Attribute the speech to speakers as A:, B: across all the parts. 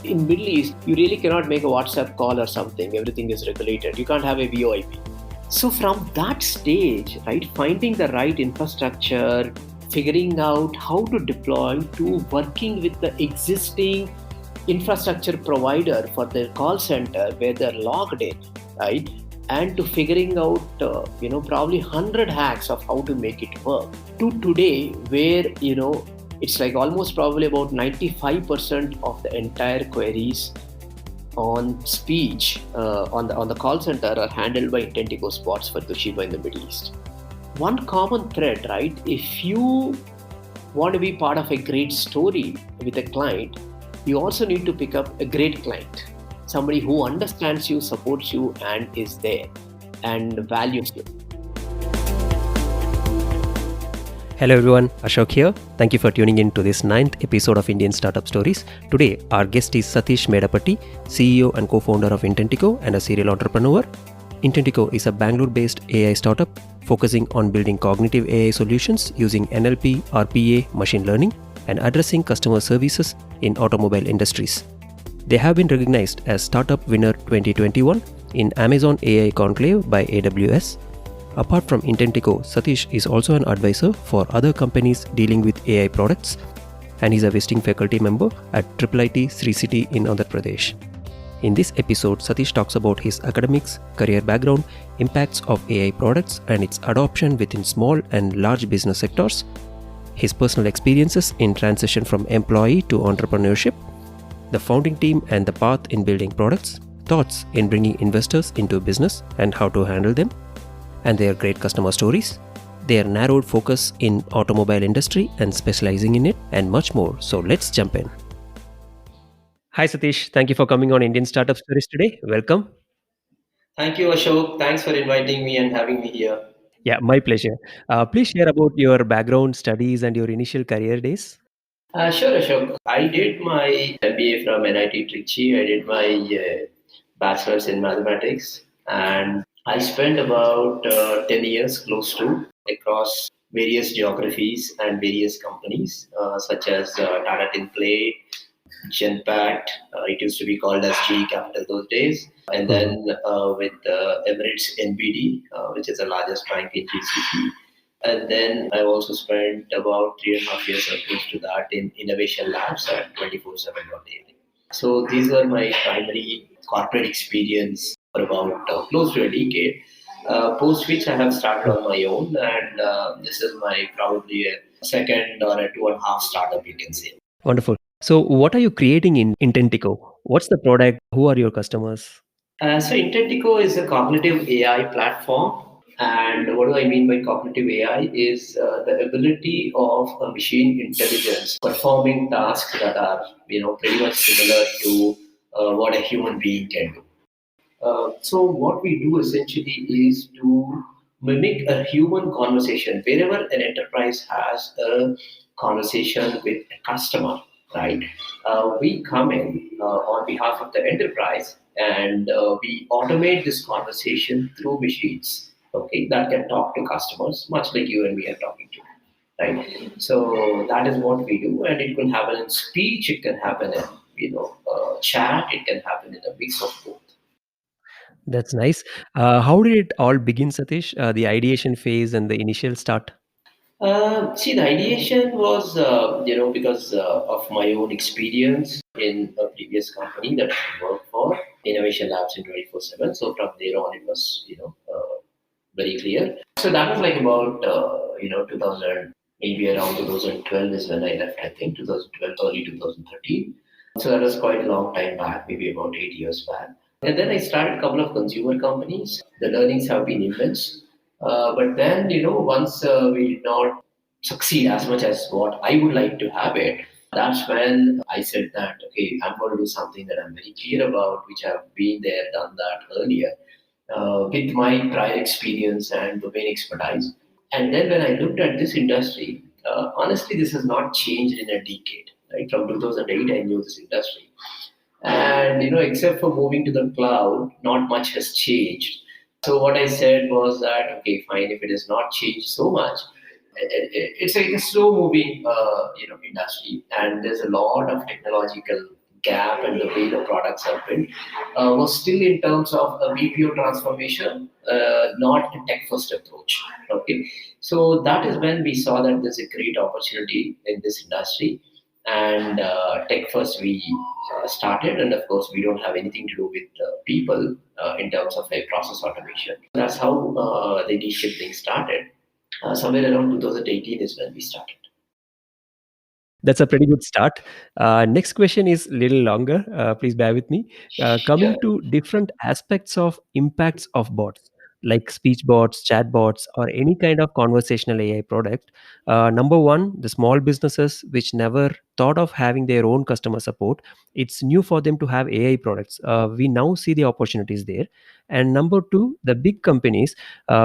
A: in Middle East, you really cannot make a WhatsApp call or something. Everything is regulated. You can't have a VoIP. So from that stage, right, finding the right infrastructure, figuring out how to deploy, to working with the existing infrastructure provider for their call center where they're logged in, right, and to figuring out probably 100 hacks of how to make it work, to today where it's like almost probably about 95% of the entire queries on speech on the call center are handled by Intentico spots for Toshiba in the Middle East. One common thread, right? If you want to be part of a great story with a client, you also need to pick up a great client, somebody who understands you, supports you, and is there and values you.
B: Hello everyone, Ashok here. Thank you for tuning in to this 9th episode of Indian Startup Stories. Today, our guest is Satish Medapati, CEO and co-founder of Intentico and a serial entrepreneur. Intentico is a Bangalore-based AI startup focusing on building cognitive AI solutions using NLP, RPA, machine learning, and addressing customer services in automobile industries. They have been recognized as Startup Winner 2021 in Amazon AI Conclave by AWS. Apart from Intentico, Satish is also an advisor for other companies dealing with AI products, and he's a visiting faculty member at IIIT Sri City in Andhra Pradesh. In this episode, Satish talks about his academics, career background, impacts of AI products and its adoption within small and large business sectors, his personal experiences in transition from employee to entrepreneurship, the founding team and the path in building products, thoughts in bringing investors into business and how to handle them, and their great customer stories, their narrowed focus in automobile industry and specializing in it, and much more. So let's jump in. Hi Satish, thank you for coming on Indian Startup Stories today. Welcome.
A: Thank you, Ashok. Thanks for inviting me and having me here.
B: Yeah, my pleasure. Please share about your background, studies, and your initial career days.
A: Sure, Ashok. I did my MBA from NIT Trichy. I did my bachelor's in mathematics, and I spent about 10 years close to across various geographies and various companies, such as Tata Tinplate, Genpact. It used to be called as GE Capital those days. And then with Emirates NBD, which is the largest bank in GCC. And then I also spent about 3.5 years or close to that in innovation labs at 24/7.ai. So these were my primary corporate experience for about close to a decade. Post which I have started on my own, and this is my probably a second or a 2.5 startup, you can say.
B: Wonderful. So, what are you creating in Intentico? What's the product? Who are your customers?
A: So Intentico is a cognitive AI platform. And what do I mean by cognitive AI is the ability of a machine intelligence performing tasks that are, pretty much similar to what a human being can do. So what we do essentially is to mimic a human conversation wherever an enterprise has a conversation with a customer, right? We come in on behalf of the enterprise and we automate this conversation through machines, okay, that can talk to customers, much like you and me are talking to, right? So that is what we do, and it can happen in speech, it can happen in chat, it can happen in a mix of both.
B: That's nice. How did it all begin, Satish? The ideation phase and the initial start?
A: See, the ideation was, because of my own experience in a previous company that I worked for, Innovation Labs in 24/7. So from there on, it was, very clear. So that was like about, 2000, maybe around 2012 is when I left, I think, 2012, early 2013. So that was quite a long time back, maybe about 8 years back. And then I started a couple of consumer companies. The learnings have been immense. But then, once we did not succeed as much as what I would like to have it, that's when I said that, okay, I'm going to do something that I'm very clear about, which I've been there, done that earlier, with my prior experience and domain expertise. And then when I looked at this industry, honestly, this has not changed in a decade. Right? From 2008, I knew this industry. And, except for moving to the cloud, not much has changed. So what I said was that, okay, fine, if it has not changed so much, it's like a slow moving, industry. And there's a lot of technological gap and the way the products are built was still in terms of a BPO transformation, not a tech first approach. Okay, so that is when we saw that there's a great opportunity in this industry, and tech first we started, and of course we don't have anything to do with people in terms of a process automation. That's how the initial thing started. Somewhere around 2018 is when we started.
B: That's a pretty good start. Next question is a little longer. Please bear with me.
A: Sure.
B: Coming to different aspects of impacts of bots, like speech bots, chat bots, or any kind of conversational AI product. Number one, the small businesses which never thought of having their own customer support, it's new for them to have AI products. We now see the opportunities there. And number two, the big companies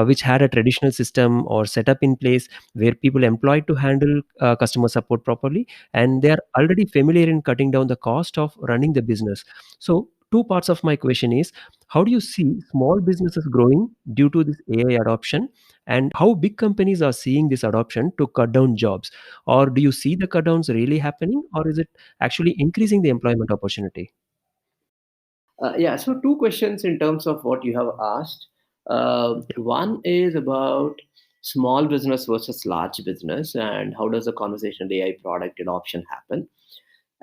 B: which had a traditional system or setup in place where people employed to handle customer support properly, and they are already familiar in cutting down the cost of running the business. So two parts of my question is, how do you see small businesses growing due to this AI adoption, and how big companies are seeing this adoption to cut down jobs? Or do you see the cut downs really happening, or is it actually increasing the employment opportunity?
A: Yeah, so two questions in terms of what you have asked. One is about small business versus large business, and how does the conversational AI product adoption happen?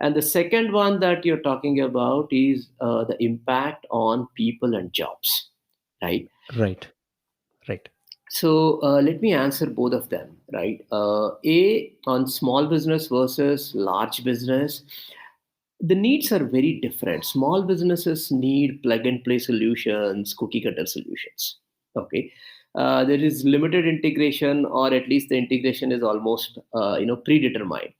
A: And the second one that you're talking about is the impact on people and jobs, right?
B: Right, right.
A: So let me answer both of them, right? A, on small business versus large business, the needs are very different. Small businesses need plug and play solutions, cookie cutter solutions. Okay, there is limited integration, or at least the integration is almost predetermined.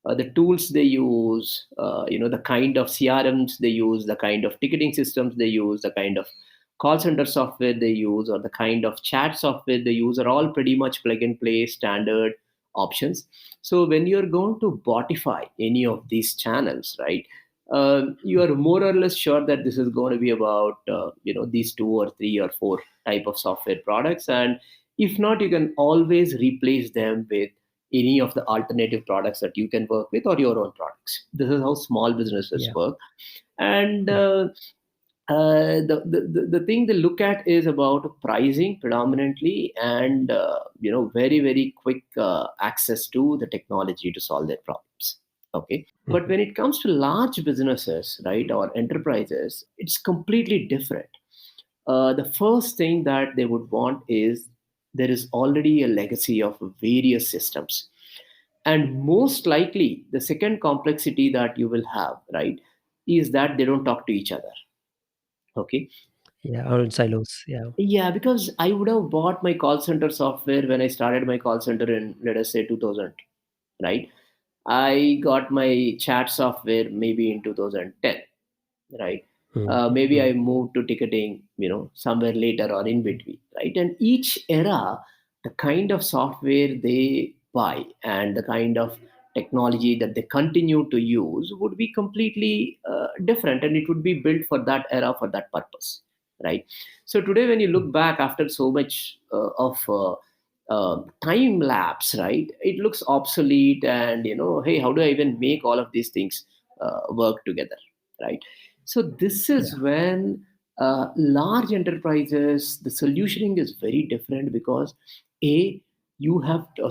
A: The tools they use, the kind of CRMs they use, the kind of ticketing systems they use, the kind of call center software they use, or the kind of chat software they use are all pretty much plug and play standard options. So when you're going to botify any of these channels, right, you are more or less sure that this is going to be about these two or three or four type of software products, and if not, you can always replace them with any of the alternative products that you can work with, or your own products. This is how small businesses
B: Yeah,
A: work. And
B: yeah,
A: the thing they look at is about pricing predominantly, and very very quick access to the technology to solve their problems. Okay, but
B: mhm,
A: when it comes to large businesses, right, or enterprises, it's completely different. The first thing that they would want is there is already a legacy of various systems, and most likely the second complexity that you will have, right, is that they don't talk to each other. Okay.
B: yeah. All in silos. Yeah.
A: Yeah, because I would have bought my call center software when I started my call center in, let us say, 2000, right? I got my chat software maybe in 2010, right? Maybe
B: Mm-hmm.
A: I moved to ticketing, somewhere later or in between, right? And each era, the kind of software they buy and the kind of technology that they continue to use would be completely different, and it would be built for that era for that purpose, right? So today, when you look back after so much of time lapse, right, it looks obsolete, and hey, how do I even make all of these things work together, right? So this
B: Yeah.
A: is when large enterprises, the solutioning is very different, because a you have to,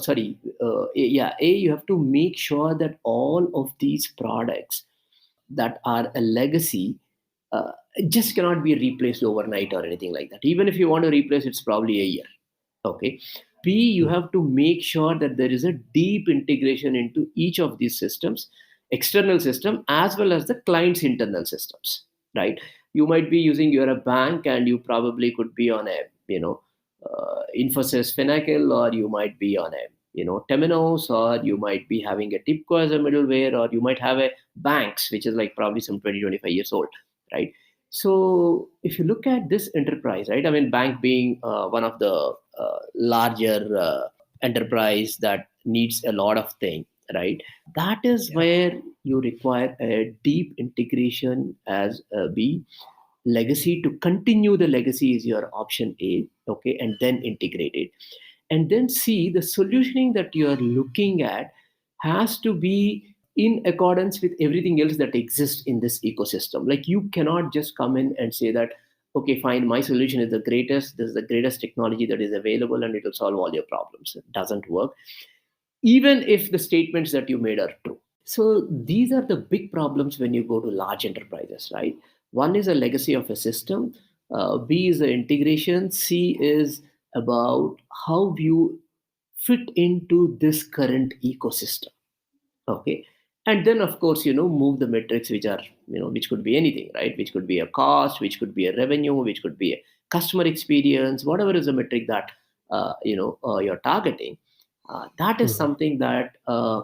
A: you have to make sure that all of these products that are a legacy uh, just cannot be replaced overnight or anything like that. Even if you want to replace, it's probably a year. Okay. B, you
B: Mm.
A: have to make sure that there is a deep integration into each of these systems, external system as well as the client's internal systems, right? You might be using, you're a bank, and you probably could be on a Infosys Finacle, or you might be on a Temenos, or you might be having a Tipco as a middleware, or you might have a banks which is like probably some 20-25 years old, right? So if you look at this enterprise, right, I mean, bank being one of the larger enterprise that needs a lot of things, right? That is
B: Yeah.
A: where you require a deep integration as a B. Legacy, to continue the legacy, is your option A. Okay, and then integrate it. And then C, the solutioning that you are looking at has to be in accordance with everything else that exists in this ecosystem. Like you cannot just come in and say that, okay, fine, my solution is the greatest, this is the greatest technology that is available and it will solve all your problems. It doesn't work, even if the statements that you made are true. So these are the big problems when you go to large enterprises, right? One is a legacy of a system, B is the integration, C is about how you fit into this current ecosystem. Okay. And then of course, move the metrics which are, which could be anything, right? Which could be a cost, which could be a revenue, which could be a customer experience, whatever is the metric that you're targeting. That is
B: Mhm.
A: something that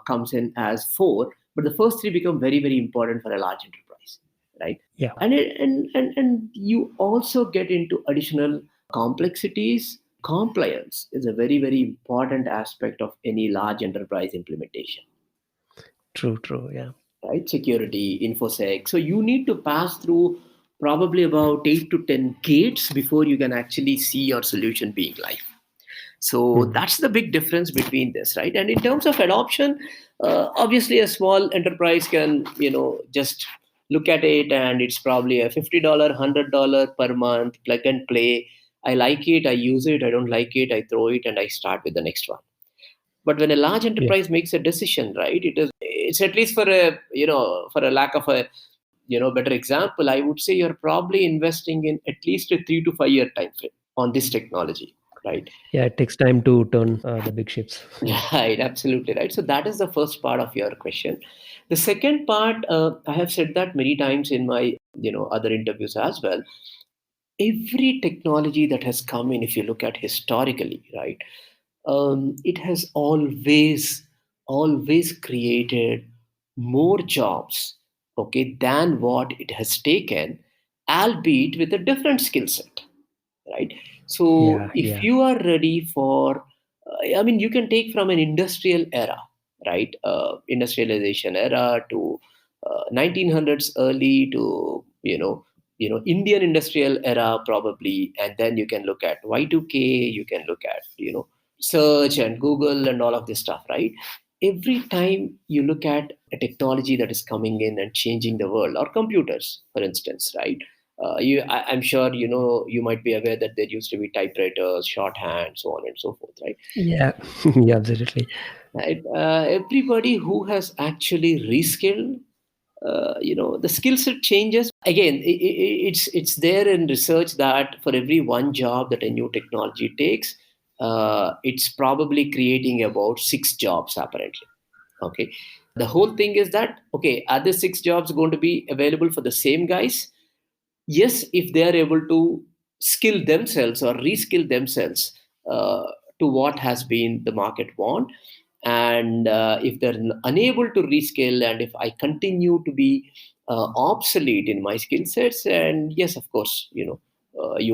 A: comes in as four, but the first three become very, very important for a large enterprise, right?
B: Yeah.
A: And you also get into additional complexities. Compliance is a very, very important aspect of any large enterprise implementation,
B: True, true. Yeah.
A: right? Security, infosec. So you need to pass through probably about 8 to 10 gates before you can actually see your solution being live. So
B: Mhm.
A: that's the big difference between this, right? And in terms of adoption, obviously a small enterprise can, just look at it and it's probably a $50, $100 per month plug and play. I like it, I use it. I don't like it, I throw it and I start with the next one. But when a large
B: Yeah.
A: enterprise makes a decision, right, it's at least for a, for a lack of a, better example, I would say you're probably investing in at least a 3 to 5 year time frame on this technology, right?
B: Yeah. It takes time to turn the big ships. Yeah.
A: Right, absolutely right. So that is the first part of your question. The second part, I have said that many times in my, other interviews as well. Every technology that has come in, if you look at historically, right, it has always created more jobs, okay, than what it has taken, albeit with a different skill set, right? So
B: Yeah.
A: if
B: Yeah.
A: you are ready for, I mean, you can take from an industrial era, right? Industrialization era to 1900s early to, Indian industrial era probably, and then you can look at Y2K, you can look at, search and Google and all of this stuff, right? Every time you look at a technology that is coming in and changing the world, or computers, for instance, right? I'm sure you might be aware that there used to be typewriters, shorthand, so on and so forth, right?
B: Yeah. Yeah. Absolutely.
A: Right. Everybody who has actually reskilled, the skill set changes. Again, it's there in research that for every one job that a new technology takes, it's probably creating about 6 jobs apparently. Okay, the whole thing is that, okay, are the 6 jobs going to be available for the same guys? Yes, if they are able to skill themselves or reskill themselves uh, to what has been the market want, and if they're unable to reskill, and if I continue to be obsolete in my skill sets, and yes, of course, you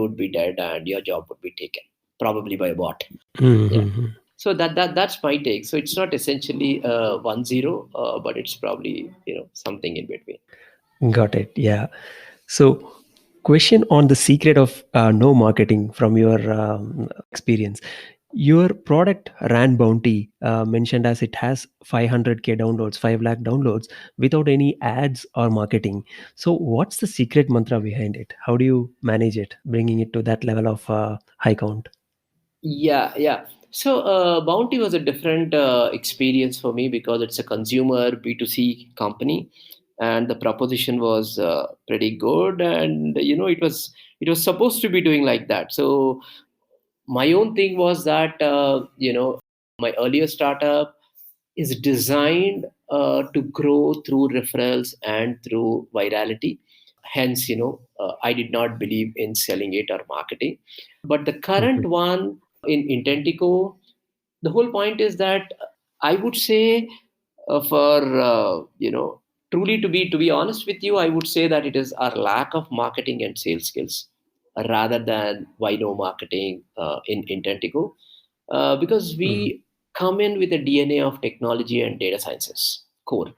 A: would be dead and your job would be taken probably by a bot. Yeah.
B: Mhm.
A: So that's my take. So it's not essentially 1-0, but it's probably something in between.
B: Got it. Yeah. So, question on the secret of no marketing from your experience. Your product ran bounty mentioned as it has 500K downloads, 5 lakh downloads without any ads or marketing. So, what's the secret mantra behind it? How do you manage it, bringing it to that level of high count?
A: Yeah, yeah. So Bounty was a different experience for me because it's a consumer B2C company, and the proposition was pretty good, and it was supposed to be doing like that. So my own thing was that my earlier startup is designed to grow through referrals and through virality. Hence, I did not believe in selling it or marketing. But the current
B: Mhm.
A: one in Intentico, the whole point is that I would say, for truly to be honest with you, I would say that it is our lack of marketing and sales skills rather than why no marketing in Intentico, because
B: Mm.
A: we come in with a DNA of technology and data sciences core,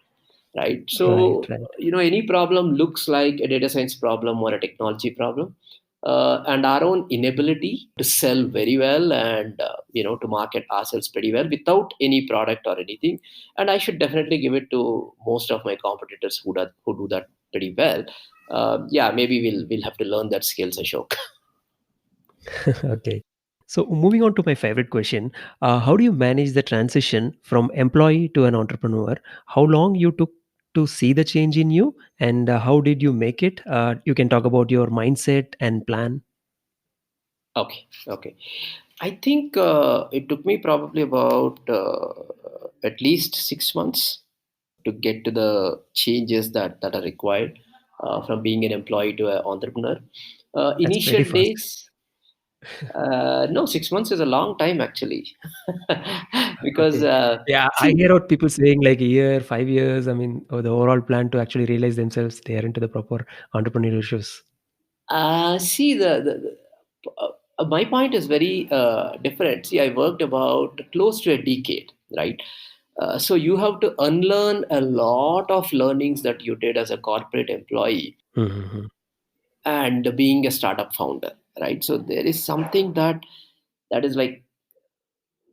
A: right?
B: Right,
A: So
B: right.
A: any problem looks like a data science problem or a technology problem. and our own inability to sell very well and to market ourselves pretty well without any product or anything. And I should definitely give it to most of my competitors who do that pretty well. Yeah, maybe we'll have to learn that skills, Ashok.
B: Okay. So moving on to my favorite question, how do you manage the transition from employee to an entrepreneur? How long you took to see the change in you, and how did you make it? You can talk about your mindset and plan.
A: Okay, okay. I think it took me probably about at least 6 months to get to the changes that are required from being an employee to an entrepreneur.
B: That's pretty
A: Initial
B: fast.
A: days, no, 6 months is a long time actually, because
B: Okay. Yeah, I
A: see,
B: hear out people saying like a year, 5 years. I mean, or the overall plan to actually realize themselves they are into the proper entrepreneurial shoes.
A: see my point is very different. See, I worked about close to a decade, right? So you have to unlearn a lot of learnings that you did as a corporate employee
B: Mm-hmm.
A: and being a startup founder, right? So there is something that is like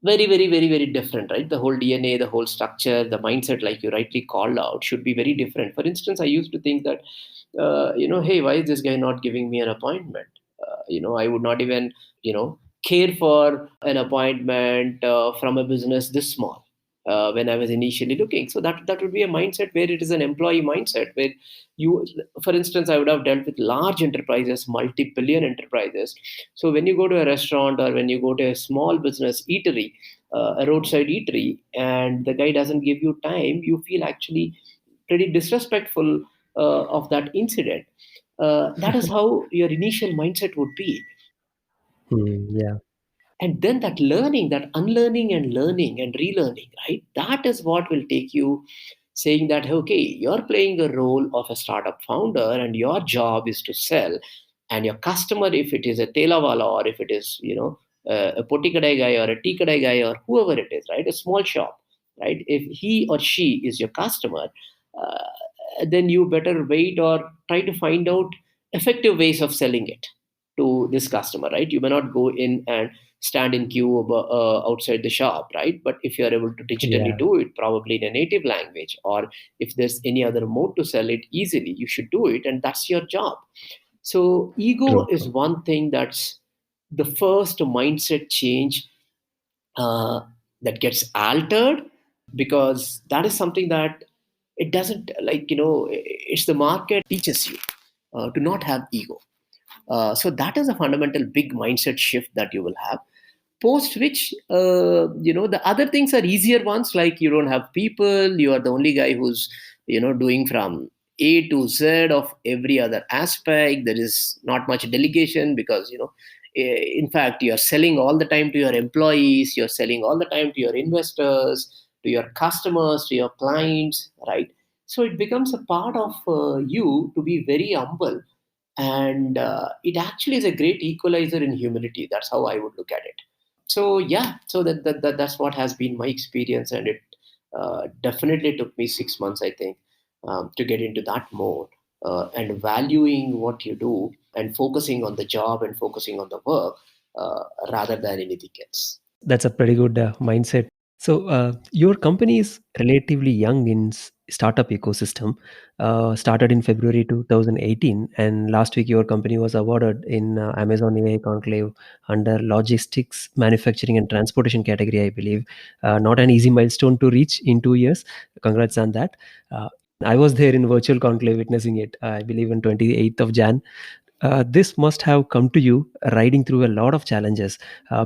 A: very, very, very, very different, right? The whole DNA, the whole structure, the mindset, like you rightly called out, should be very different. For instance, I used to think that hey, why is this guy not giving me an appointment? I would not even care for an appointment from a business this small when I was initially looking. So that would be a mindset where it is an employee mindset where you, for instance, I would have dealt with large enterprises, multi-billion enterprises. So when you go to a restaurant or when you go to a small business eatery, a roadside eatery, and the guy doesn't give you time, you feel actually pretty disrespectful of that incident. That is how your initial mindset would be.
B: Yeah.
A: And then that learning, that unlearning and learning and relearning, right? That is what will take you saying that, okay, you're playing the role of a startup founder and your job is to sell. And your customer, if it is a telawala or if it is, a potikadai guy or a tea kadai guy or whoever it is, right? A small shop, right? If he or she is your customer, then you better wait or try to find out effective ways of selling it to this customer, right? You may not go in and stand in queue outside the shop, right? But if you're able to digitally
B: Yeah.
A: do it, probably in a native language, or if there's any other mode to sell it easily, you should do it, and that's your job. So ego
B: True.
A: is
B: True.
A: one thing that's the first mindset change uh, that gets altered, because that is something that it doesn't, like, it's the market teaches you to not have ego. So that is a fundamental big mindset shift that you will have. Post which, the other things are easier ones, like you don't have people, you are the only guy who's doing from A to Z of every other aspect. There is not much delegation because in fact, you're selling all the time to your employees, you're selling all the time to your investors, to your customers, to your clients, right? So it becomes a part of you to be very humble, and it actually is a great equalizer in humility. That's how I would look at it. So yeah, so that's what has been my experience, and it definitely took me 6 months, I think, to get into that mode, and valuing what you do and focusing on the job and focusing on the work rather than anything else.
B: That's a pretty good mindset. So, your company is relatively young in startup ecosystem. Started in February 2018, and last week your company was awarded in Amazon AI Conclave under logistics, manufacturing, and transportation category. I believe not an easy milestone to reach in 2 years. Congrats on that. Uh, I was there in virtual conclave witnessing it. I believe on 28th of Jan. This must have come to you riding through a lot of challenges.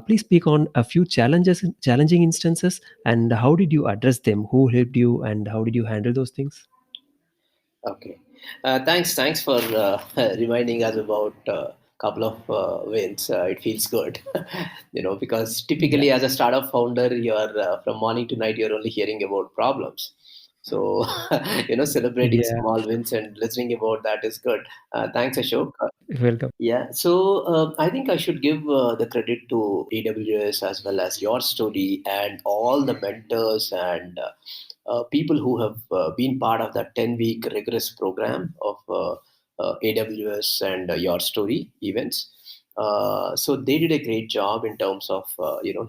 B: Please speak on a few challenging instances, and how did you address them? Who helped you, and how did you handle those things?
A: Okay. Thanks for reminding us about a couple of wins. It feels good, because
B: Yeah.
A: typically as a startup founder, you're from morning to night, you're only hearing about problems. So, celebrating
B: Yeah.
A: small wins and listening about that is good. Thanks, Ashok.
B: Welcome.
A: Yeah, so I think I should give the credit to AWS as well as your story and all the mentors and people who have been part of that 10-week rigorous program of AWS and your story events. So they did a great job in terms of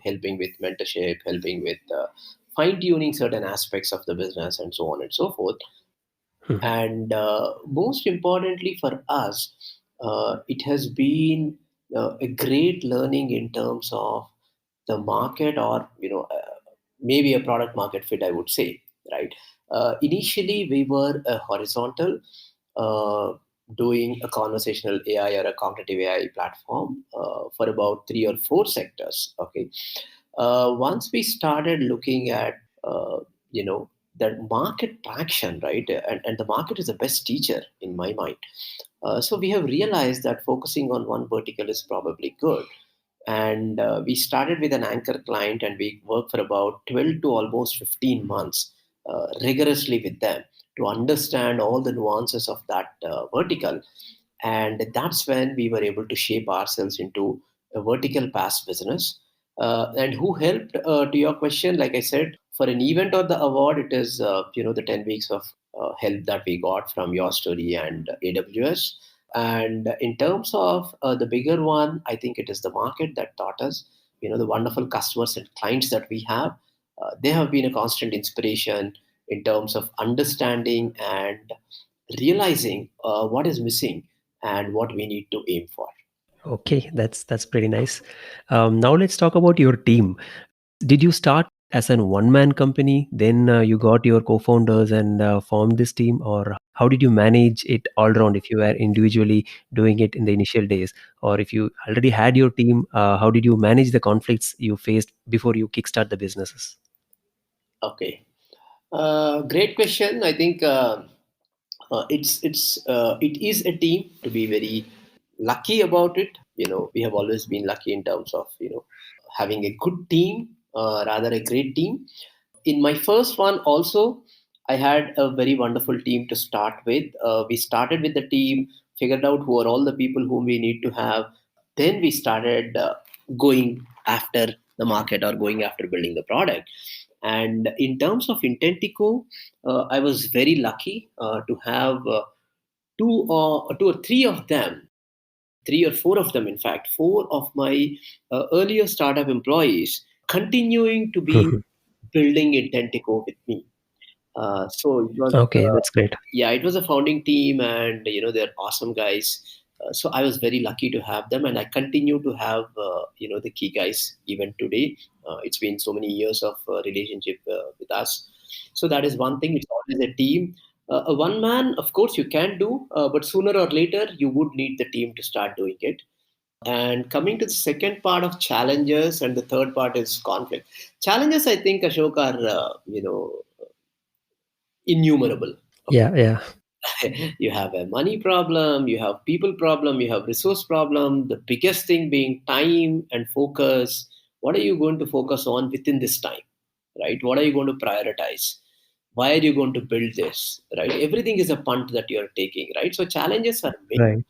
A: helping with mentorship, helping with fine tuning certain aspects of the business, and so on and so forth.
B: Mhm.
A: And most importantly for us, it has been a great learning in terms of the market, or maybe a product market fit, I would say. Right. Initially we were a horizontal, uh, doing a conversational AI or a cognitive AI platform for about 3 or 4 sectors. Okay. Once we started looking at that market traction, right, and the market is the best teacher in my mind. So we have realized that focusing on one vertical is probably good, and we started with an anchor client, and we worked for about 12 to almost 15 months rigorously with them to understand all the nuances of that vertical. And that's when we were able to shape ourselves into a vertical pass business. And who helped, to your question, like I said, for an event or the award, it is the 10 weeks of help that we got from your story and AWS. And in terms of the bigger one, I think it is the market that taught us. The wonderful customers and clients that we have, they have been a constant inspiration in terms of understanding and realizing what is missing and what we need to aim for.
B: Okay, that's pretty nice. Now let's talk about your team. Did you start as an one-man company, then you got your co-founders and formed this team, or how did you manage it all around if you were individually doing it in the initial days, or if you already had your team, how did you manage the conflicts you faced before you kickstart the businesses?
A: Okay. Great question. I think it is a team, to be very lucky about it. We have always been lucky in terms of having a good team, rather a great team. In my first one also, I had a very wonderful team to start with. We started with the team, figured out who are all the people whom we need to have. Then we started going after the market, or going after building the product. And in terms of Intentico, I was very lucky to have two or three of them, 3 or 4 of them, in fact, 4 of my earlier startup employees continuing to be
B: Mhm.
A: building Intentico with me. So it was,
B: Okay, that's great.
A: yeah, it was a founding team, and they're awesome guys. So I was very lucky to have them, and I continue to have the key guys even today. It's been so many years of relationship with us. So that is one thing. It's always a team. A one man, of course, you can do, but sooner or later you would need the team to start doing it. And coming to the second part of challenges, and the third part is conflict. Challenges, I think, Ashok, are innumerable.
B: Yeah, yeah.
A: You have a money problem, you have people problem, you have resource problem. The biggest thing being time and focus. What are you going to focus on within this time, right? What are you going to prioritize? Why are you going to build this, right? Everything is a punt that you're taking, right? So challenges are many.
B: Right.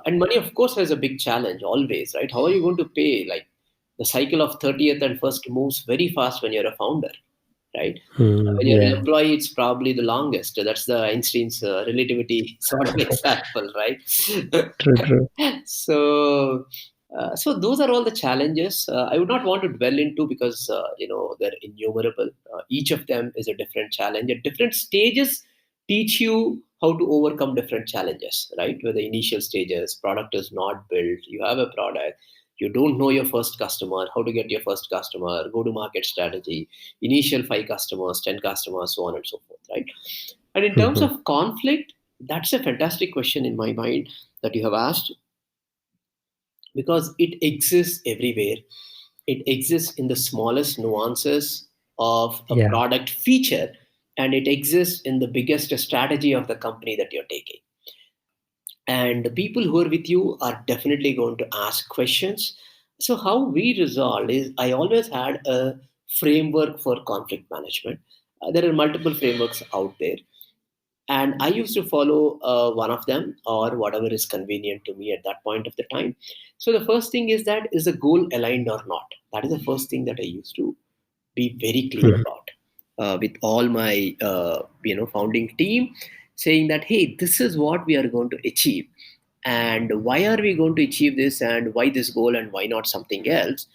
A: And money, of course, has a big challenge always, right? How are you going to pay? Like, the cycle of 30th and first moves very fast when you're a founder, right? When you're an
B: Yeah.
A: employee, it's probably the longest. That's the Einstein's relativity sort of example, right?
B: True, true.
A: So those are all the challenges. I would not want to dwell into, because they're innumerable. Each of them is a different challenge. At different stages, teach you how to overcome different challenges. Right, where the initial stages, product is not built. You have a product. You don't know your first customer, how to get your first customer, go to market strategy, initial 5 customers, 10 customers, so on and so forth, right? And in terms
B: Mhm.
A: of conflict, that's a fantastic question in my mind that you have asked, because it exists everywhere. It exists in the smallest nuances of a
B: Yeah.
A: product feature, and it exists in the biggest strategy of the company that you're taking. And the people who are with you are definitely going to ask questions. So how we resolved is, I always had a framework for conflict management. There are multiple frameworks out there, and I used to follow one of them, or whatever is convenient to me at that point of the time. So the first thing is, that is the goal aligned or not? That is the first thing that I used to be very clear
B: Mhm.
A: about, with all my founding team, saying that, hey, this is what we are going to achieve. And why are we going to achieve this, and why this goal and why not something else,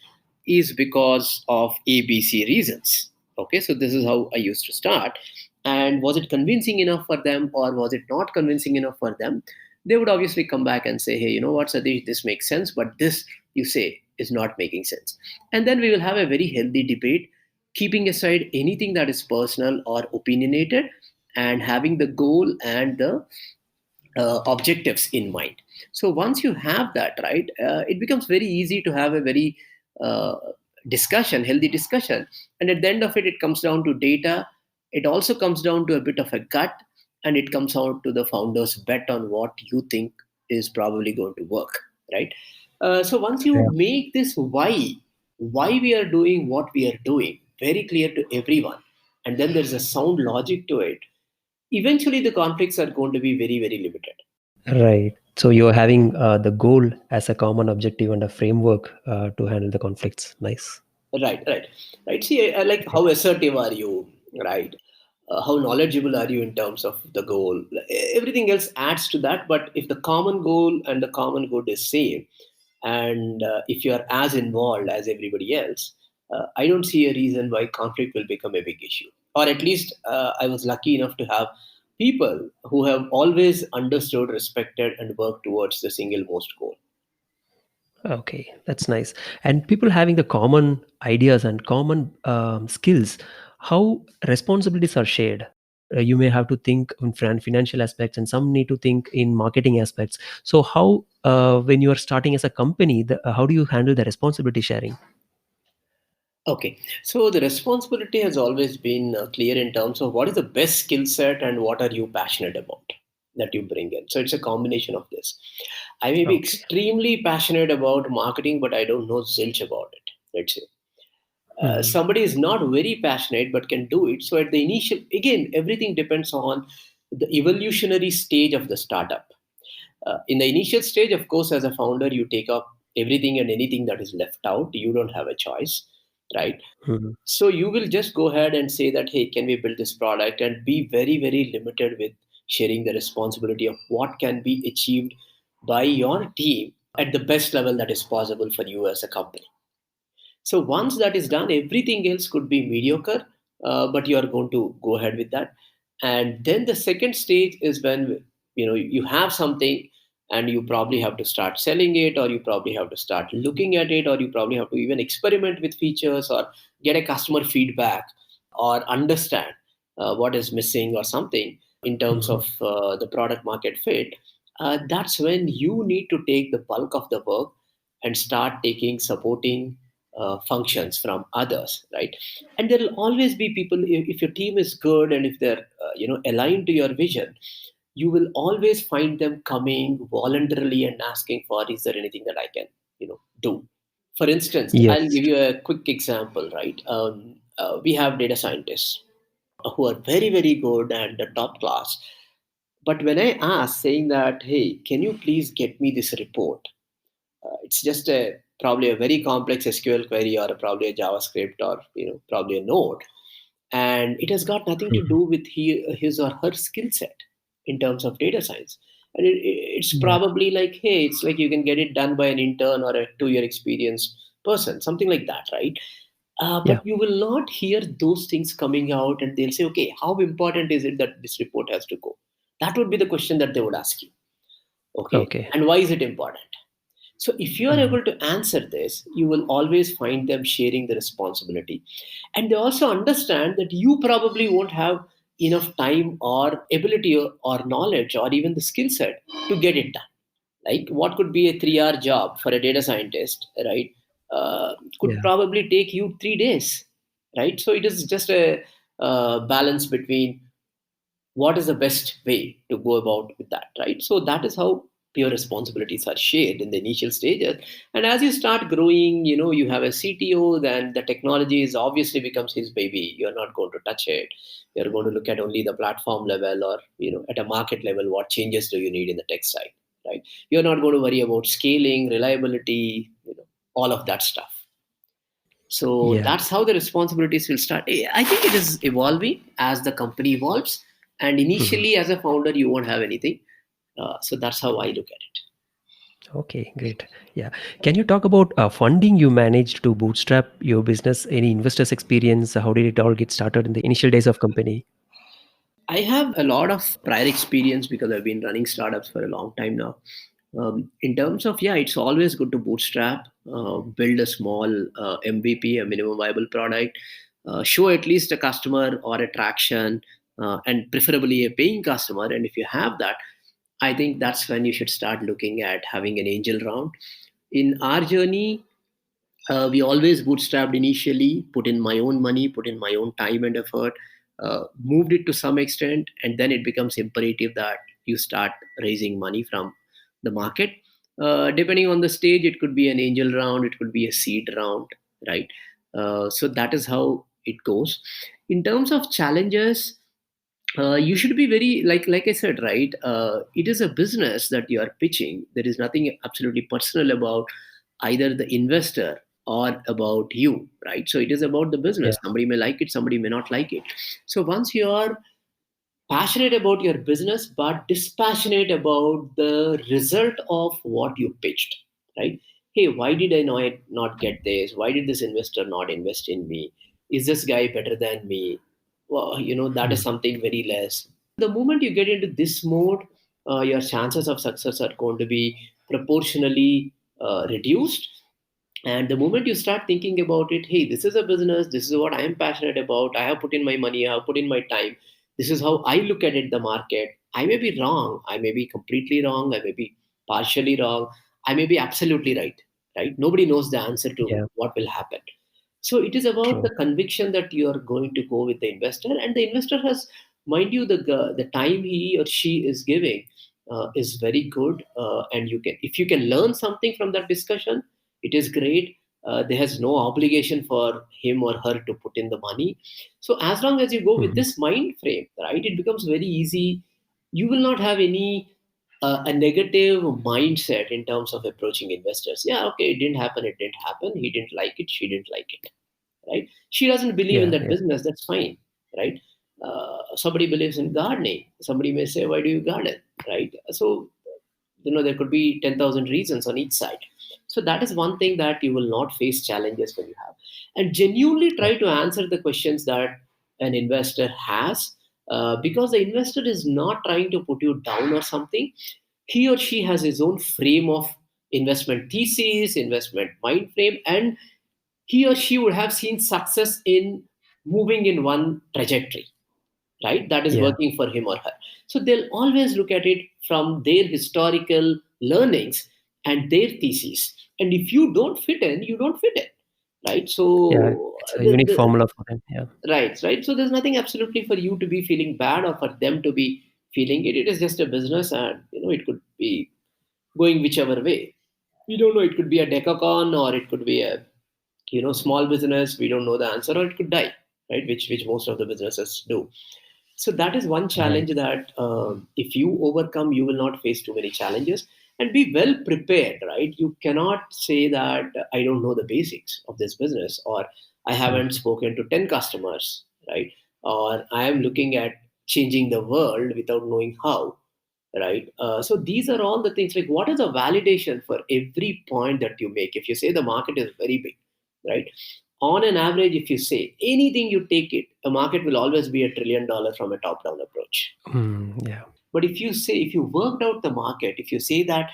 A: is because of ABC reasons. Okay, so this is how I used to start. And was it convincing enough for them, or was it not convincing enough for them? They would obviously come back and say, hey, you know what, Satish, this makes sense, but this you say is not making sense. And then we will have a very healthy debate, keeping aside anything that is personal or opinionated, and having the goal and the objectives in mind. So once you have that, right, it becomes very easy to have a very uh, healthy discussion. And at the end of it, it comes down to data. It also comes down to a bit of a gut, and it comes out to the founders bet on what you think is probably going to work, right? So once you
B: Yeah.
A: make this why we are doing what we are doing very clear to everyone, and then there's a sound logic to it, eventually the conflicts are going to be very, very limited.
B: Right. So you're having the goal as a common objective and a framework to handle the conflicts. Nice.
A: Right. See, like how assertive are you, right? How knowledgeable are you in terms of the goal? Everything else adds to that. But if the common goal and the common good is same, and if you are as involved as everybody else, I don't see a reason why conflict will become a big issue. Or at least I was lucky enough to have people who have always understood, respected, and worked towards the single most goal.
B: Okay, that's nice. And people having the common ideas and common skills, how responsibilities are shared. You may have to think in financial aspects, and some need to think in marketing aspects. So, how when you are starting as a company, how do you handle the responsibility sharing?
A: Okay, so the responsibility has always been clear in terms of what is the best skill set and what are you passionate about that you bring in. So it's a combination of this. I may be
B: Okay.
A: extremely passionate about marketing, but I don't know zilch about it. Let's say
B: Mhm.
A: somebody is not very passionate but can do it. So at the initial, again, everything depends on the evolutionary stage of the startup. In the initial stage, of course, as a founder, you take up everything and anything that is left out. You don't have a choice, right?
B: Mhm.
A: So you will just go ahead and say that, hey, can we build this product, and be very, very limited with sharing the responsibility of what can be achieved by your team at the best level that is possible for you as a company. So once that is done, everything else could be mediocre, but you are going to go ahead with that. And then the second stage is when you have something, and you probably have to start selling it, or you probably have to start looking at it, or you probably have to even experiment with features, or get a customer feedback, or understand what is missing or something in terms
B: Mhm.
A: of the product market fit. That's when you need to take the bulk of the work and start taking supporting functions from others, right? And there will always be people, if your team is good and if they're aligned to your vision, you will always find them coming voluntarily and asking for, is there anything that I can do? For instance, I'll
B: Yes.
A: give you a quick example, right? We have data scientists who are very, very good and the top class. But when I ask, saying that, hey, can you please get me this report? It's just a probably a very complex SQL query, or probably a JavaScript, or probably a node, and it has got nothing to
B: Mhm.
A: do with his or her skill set in terms of data science. And it's
B: Yeah.
A: probably like, hey, it's like you can get it done by an intern or a 2 year experienced person, something like that, right?
B: Yeah.
A: But you will not hear those things coming out, and they'll say, okay, how important is it that this report has to go? That would be the question that they would ask you. Okay,
B: Okay.
A: and why is it important? So, if you are
B: Mhm.
A: able to answer this, you will always find them sharing the responsibility. And they also understand that you probably won't have enough time or ability or knowledge or even the skill set to get it done. Like what could be a 3 hour job for a data scientist, right? Could
B: Yeah.
A: probably take you 3 days, right? So, it is just a balance between what is the best way to go about with that, right? So that is how your responsibilities are shared in the initial stages. And as you start growing, you have a CTO, then the technology is obviously becomes his baby. You're not going to touch it. You're going to look at only the platform level, or at a market level, what changes do you need in the tech side, right? You're not going to worry about scaling, reliability, all of that stuff. So
B: Yeah.
A: that's how the responsibilities will start. I think it is evolving as the company evolves. And
B: Mhm.
A: initially, as a founder, you won't have anything. So that's how I look at it.
B: Okay, great. Yeah. Can you talk about funding you managed to bootstrap your business? Any investors experience? How did it all get started in the initial days of company?
A: I have a lot of prior experience because I've been running startups for a long time now. In terms of, yeah, it's always good to bootstrap, build a small MVP, a minimum viable product, show at least a customer or a traction, and preferably a paying customer. And if you have that, I think that's when you should start looking at having an angel round. In our journey, we always bootstrapped initially, put in my own money, put in my own time and effort, moved it to some extent, and then it becomes imperative that you start raising money from the market. Depending on the stage, it could be an angel round, it could be a seed round, right? So that is how it goes. In terms of challenges, you should be very, like I said, right? It is a business that you are pitching. There is nothing absolutely personal about either the investor or about you, right? So it is about the
B: Yeah.
A: business. Somebody may like it, somebody may not like it. So once you are passionate about your business but dispassionate about the result of what you pitched, right? Hey, why did I not get this? Why did this investor not invest in me? Is this guy better than me? Well, that is
B: Mm.
A: something very less. The moment you get into this mode, your chances of success are going to be proportionally reduced. And the moment you start thinking about it, hey, this is a business, this is what I am passionate about, I have put in my money, I have put in my time, this is how I look at it, the market. I may be wrong, I may be completely wrong, I may be partially wrong, I may be absolutely right, right? Nobody knows the answer to
B: Yeah.
A: what will happen. So it is about
B: True.
A: the conviction that you are going to go with the investor, and the investor has, mind you, the time he or she is giving is very good, and you can, if you can learn something from that discussion, it is great. There has no obligation for him or her to put in the money. So as long as you go with
B: Mhm.
A: this mind frame, right, it becomes very easy. You will not have any a negative mindset in terms of approaching investors. Yeah, okay, it didn't happen, it didn't happen, he didn't like it, she didn't like it, right? She doesn't believe in
B: Yeah.
A: that
B: Yeah.
A: business, that's fine, right? Somebody believes in gardening, somebody may say, why do you garden, right? So there could be 10,000 reasons on each side. So that is one thing, that you will not face challenges when you have, and genuinely
B: Yeah.
A: try to answer the questions that an investor has, because the investor is not trying to put you down or something. He or she has his own frame of investment thesis, investment mind frame, and he or she would have seen success in moving in one trajectory, right? That is
B: Yeah.
A: working for him or her. So they'll always look at it from their historical learnings and their theses. And if you don't fit in, you don't fit in, right?
B: Yeah.
A: So
B: It's a unique formula for them. Yeah.
A: right. So there's nothing absolutely for you to be feeling bad or for them to be feeling it. It is just a business, and it could be going whichever way. We don't know. It could be a decacorn, or it could be a small business. We don't know the answer, or it could die, right? Which most of the businesses do. So that is one
B: Right.
A: challenge that, if you overcome, you will not face too many challenges, and be well prepared, right? You cannot say that I don't know the basics of this business, or I haven't
B: Mhm.
A: spoken to 10 customers, right? Or I am looking at changing the world without knowing how, right? So these are all the things, like what is the validation for every point that you make. If you say the market is very big, right, on an average, if you say anything, you take it, a market will always be $1 trillion from a top down approach.
B: Yeah.
A: But if you worked out the market, if you say that,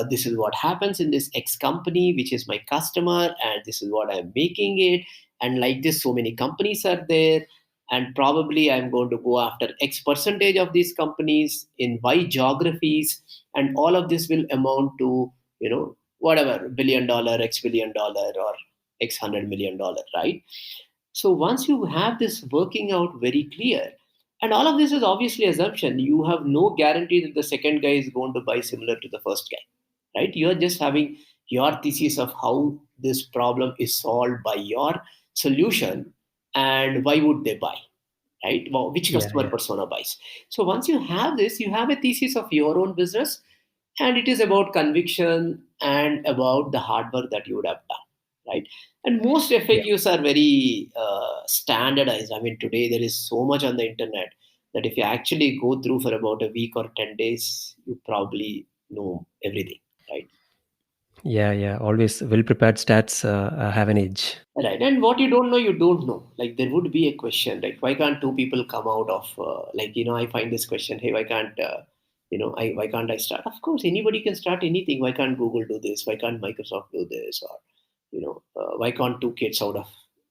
A: this is what happens in this X company, which is my customer, and this is what I'm making it, and like this, so many companies are there, and probably I'm going to go after X percentage of these companies in Y geographies, and all of this will amount to, whatever, $1 billion, X $1 billion, or X $100 million, right? So once you have this working out very clear, and all of this is obviously assumption, you have no guarantee that the second guy is going to buy similar to the first guy, right? You are just having your thesis of how this problem is solved by your solution, and why would they buy, right? Well, which
B: Yeah.
A: customer
B: Yeah.
A: persona buys. So once you have this, you have a thesis of your own business, and it is about conviction and about the hard work that you would have done, right? And most
B: Yeah.
A: FAQs are very standardized. I mean, today there is so much on the internet that if you actually go through for about a week or 10 days, you probably know everything. right?
B: Yeah. Always well prepared stats have an edge.
A: Right, and what you don't know, you don't know. Like there would be a question, like why can't two people come out of I find this question, hey, why can't why can't I start? Of course, anybody can start anything. Why can't Google do this? Why can't Microsoft do this? Or why can't two kids out of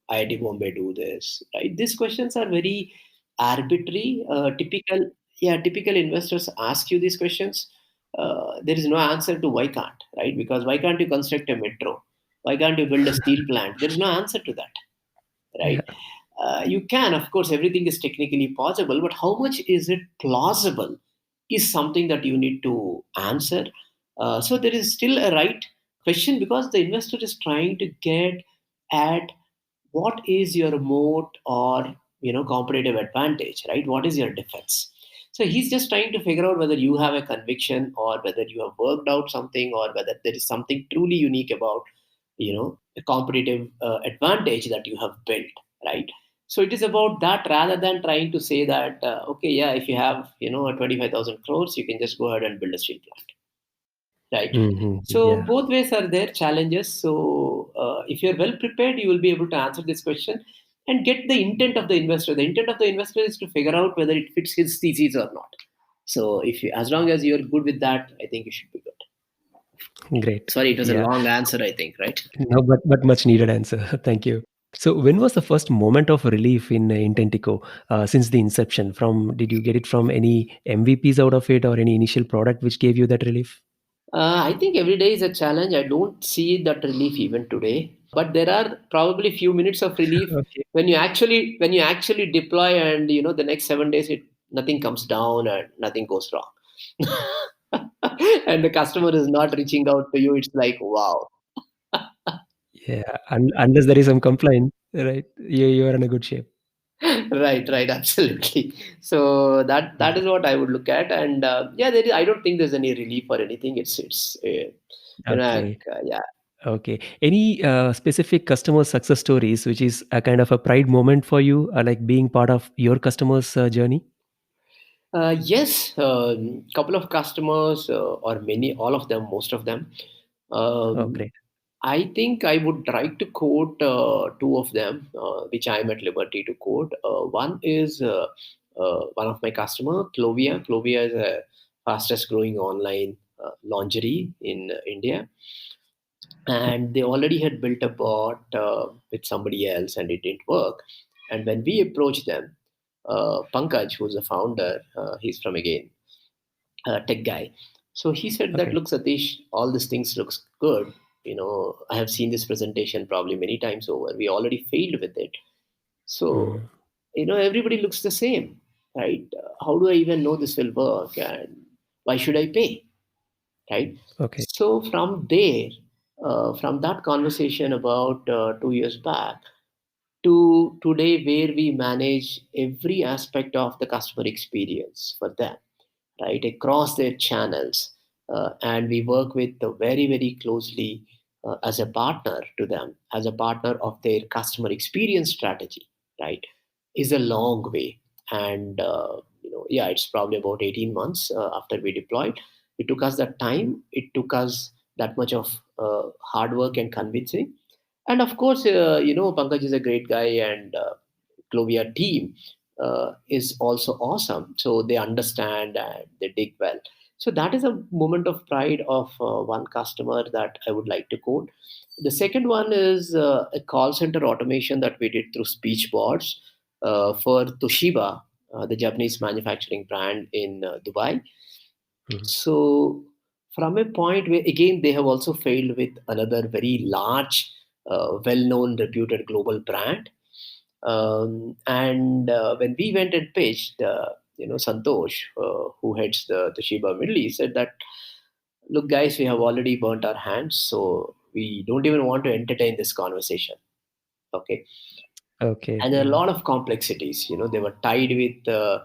A: IIT Bombay do this? Right? These questions are very arbitrary. Typical investors ask you these questions. There is no answer to why can't, right? Because why can't you construct a metro? Why can't you build a steel plant? There is no answer to that,
B: Yeah.
A: right? You can, of course, everything is technically possible, but how much is it plausible is something that you need to answer. So there is still a right question because the investor is trying to get at what is your moat or competitive advantage, right? What is your defense? So he's just trying to figure out whether you have a conviction or whether you have worked out something or whether there is something truly unique about a competitive advantage that you have built, right? So it is about that rather than trying to say that okay, yeah, if you have a 25,000 crores, you can just go ahead and build a steel plant, right? So
B: Yeah.
A: both ways are there challenges. So if you're well prepared, you will be able to answer this question and get the intent of the investor. The intent of the investor is to figure out whether it fits his thesis or not. So if you, as long as you're good with that, I think you should be good.
B: Great.
A: Sorry, it was a
B: Yeah.
A: long answer, I think, right?
B: No, but much needed answer. Thank you. So when was the first moment of relief in Intentico since the inception? Did you get it from any MVPs out of it or any initial product which gave you that relief?
A: I think every day is a challenge. I don't see that relief even today. But there are probably few minutes of relief
B: Okay.
A: when you actually deploy and the next 7 days nothing comes down and nothing goes wrong. And the customer is not reaching out to you. It's like wow.
B: Yeah. Unless there is some complaint, right? You are in a good shape.
A: Right, absolutely. So that is what I would look at, and yeah, I don't think there's any relief or anything. It's
B: Okay.
A: yeah.
B: Okay. Any specific customer success stories, which is a kind of a pride moment for you, like being part of your customer's journey?
A: Yes, couple of customers, or many, all of them, most of them.
B: Oh,
A: Um,
B: great.
A: I think I would like to quote two of them, which I am at liberty to quote. One is one of my customer, Clovia. Clovia is a fastest growing online lingerie in India, and they already had built a bot with somebody else, and it didn't work. And when we approached them, Pankaj, who's the founder, he's from again tech guy. So he said that,
B: Okay.
A: look, Satish, all these things looks good. I have seen this presentation probably many times over. We already failed with it. So,
B: Mm.
A: everybody looks the same, right? How do I even know this will work? And why should I pay? Right?
B: Okay.
A: So from there, from that conversation about 2 years back, to today where we manage every aspect of the customer experience for them, right, across their channels. And we work with very closely as a partner to them, as a partner of their customer experience strategy, right, is a long way. And yeah, it's probably about 18 months after we deployed. It took us that time, it took us that much of hard work and convincing. And of course, Pankaj is a great guy, and Clovia team is also awesome. So they understand and they dig well. So that is a moment of pride of one customer that I would like to quote. The second one is a call center automation that we did through speech bots for Toshiba, the Japanese manufacturing brand in Dubai.
B: Mhm.
A: So, from a point where again they have also failed with another very large, well-known, reputed global brand, and when we went and pitched, Santosh, who heads the Toshiba Middle East, said that, look, guys, we have already burnt our hands, so we don't even want to entertain this conversation. Okay,
B: Okay.
A: and there are a
B: Yeah.
A: lot of complexities. They were tied with uh,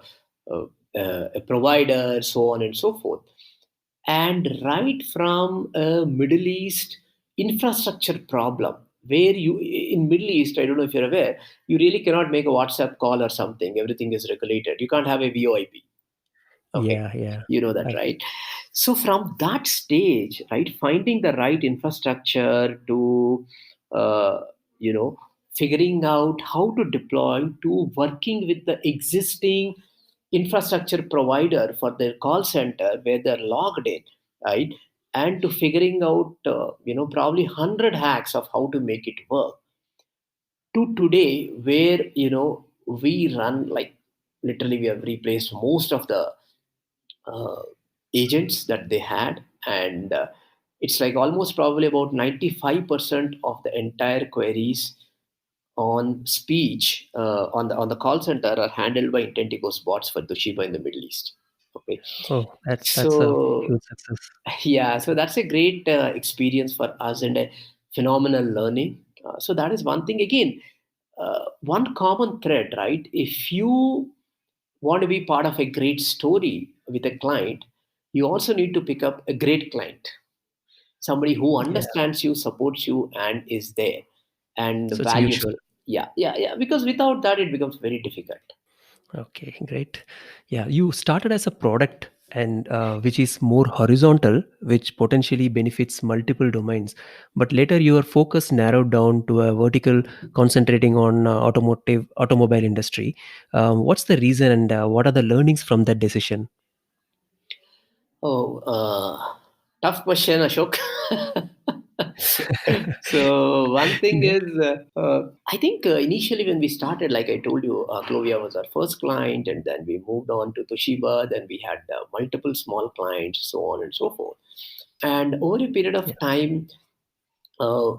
A: a provider, so on and so forth. And right from a Middle East infrastructure problem, where you in Middle East, I don't know if you're aware, you really cannot make a WhatsApp call or something. Everything is regulated. You can't have a VoIP. Okay,
B: Yeah. Yeah.
A: you know that,
B: I,
A: right? So from that stage, right, finding the right infrastructure to, uh, you know, figuring out how to deploy, to working with the existing infrastructure provider for their call center where they're logged in, right, and to figuring out, probably 100 hacks of how to make it work, to today where, we run like literally we have replaced most of the uh, agents that they had, and it's like almost probably about 95% of the entire queries on speech on the call center are handled by Intentico's bots for Toshiba in the Middle East. Okay,
B: Oh, that's a
A: so
B: huge success.
A: yeah, so that's a great experience for us and a phenomenal learning. So that is one thing. Again, one common thread, right? If you want to be part of a great story with a client, you also need to pick up a great client, somebody who
B: Yeah.
A: understands you, supports you, and is there and
B: So it's
A: values
B: mutual.
A: you. Yeah, yeah, yeah. Because without that, it becomes very difficult.
B: Okay, great. Yeah, you started as a product and which is more horizontal, which potentially benefits multiple domains. But later your focus narrowed down to a vertical concentrating on automobile industry. What's the reason and what are the learnings from that decision?
A: Oh, tough question, Ashok. So one thing
B: Yeah.
A: is, I think initially when we started, like I told you, Clovia was our first client, and then we moved on to Toshiba. Then we had multiple small clients, so on and so forth. And over a period of
B: Yeah.
A: time,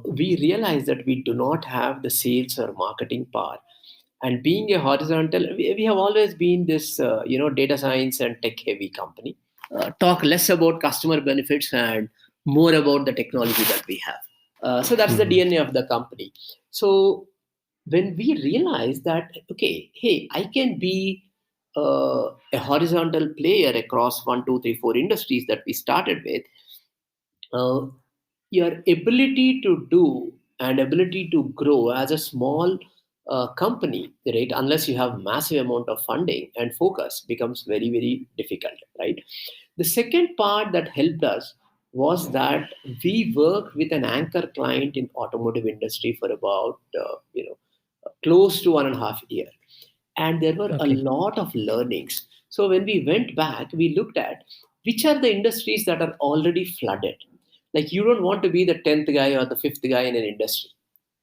A: we realized that we do not have the sales or marketing power. And being a horizontal, we have always been this, data science and tech heavy company. Talk less about customer benefits and more about the technology that we have. So that's the
B: Mhm.
A: DNA of the company. So when we realize that, okay, hey, I can be a horizontal player across one, two, three, four industries that we started with, uh, your ability to do and ability to grow as a small company, right, unless you have massive amount of funding and focus, becomes very, very difficult, right? The second part that helped us was that we worked with an anchor client in automotive industry for about close to 1.5 year, and there were a
B: Okay.
A: lot of learnings. So when we went back, we looked at which are the industries that are already flooded. Like, you don't want to be the 10th guy or the fifth guy in an industry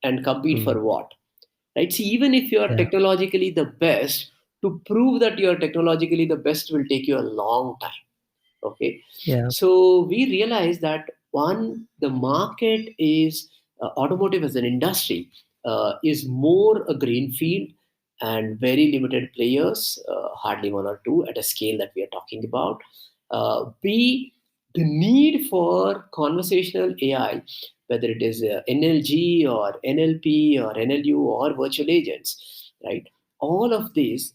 A: and compete
B: Mm.
A: for what, right? See, even if you are
B: Yeah.
A: technologically the best, to prove that you are technologically the best will take you a long time. Okay,
B: Yeah.
A: so we realized that one, the market is automotive as an industry is more a green field and very limited players, hardly one or two at a scale that we are talking about. B, the need for conversational AI, whether it is NLG or NLP or NLU or virtual agents, right? All of these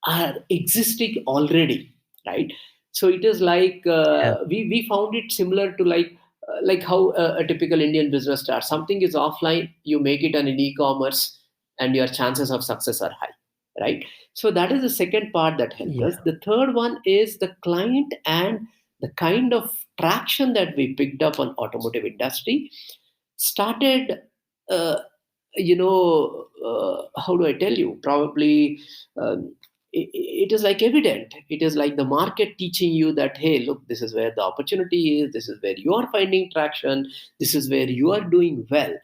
A: are existing already, right? So it is like,
B: Yeah.
A: we found it similar to like how a typical Indian business starts. Something is offline, you make it an e-commerce, and your chances of success are high, right? So that is the second part that helped
B: Yeah.
A: us. The third one is the client and the kind of traction that we picked up on automotive industry started, uh, how do I tell you, probably, it is like evident. It is like the market teaching you that, hey, look, this is where the opportunity is, this is where you are finding traction, this is where you are doing well,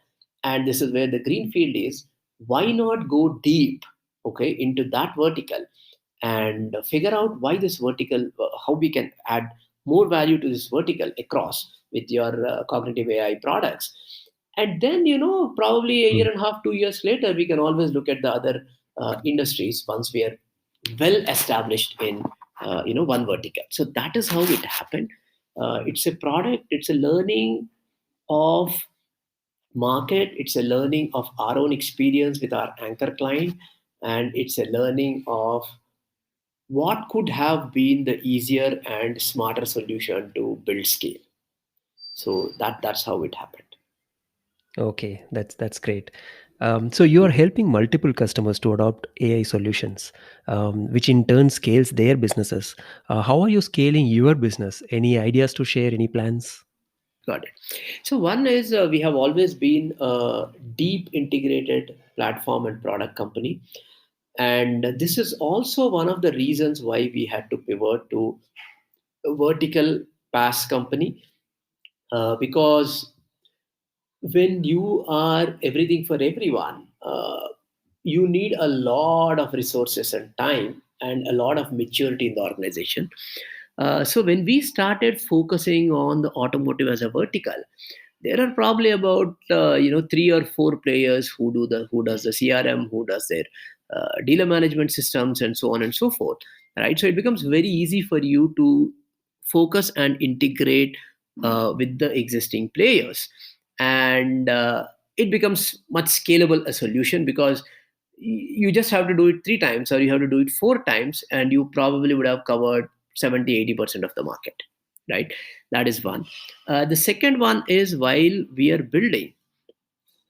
A: and this is where the green field is. Why not go deep, okay, into that vertical, and figure out why this vertical, how we can add more value to this vertical across with your cognitive AI products. And then, probably a
B: Mm.
A: year and a half, 2 years later, we can always look at the other industries once we are well established in one vertical. So that is how it happened. It's a product, it's a learning of market, it's a learning of our own experience with our anchor client, and it's a learning of what could have been the easier and smarter solution to build scale. So that's how it happened.
B: Okay, that's great. So you are helping multiple customers to adopt AI solutions, which in turn scales their businesses. How are you scaling your business? Any ideas to share? Any plans?
A: Got it. So one is we have always been a deep integrated platform and product company, and this is also one of the reasons why we had to pivot to a vertical pass company, because when you are everything for everyone, you need a lot of resources and time and a lot of maturity in the organization. So when we started focusing on the automotive as a vertical, there are probably about 3 or 4 players who does the CRM, who does their dealer management systems, and so on and so forth. Right, so it becomes very easy for you to focus and integrate with the existing players, and it becomes much scalable a solution, because you just have to do it 3 times or you have to do it 4 times, and you probably would have covered 70-80% of the market. Right, that is one. The second one is, while we are building,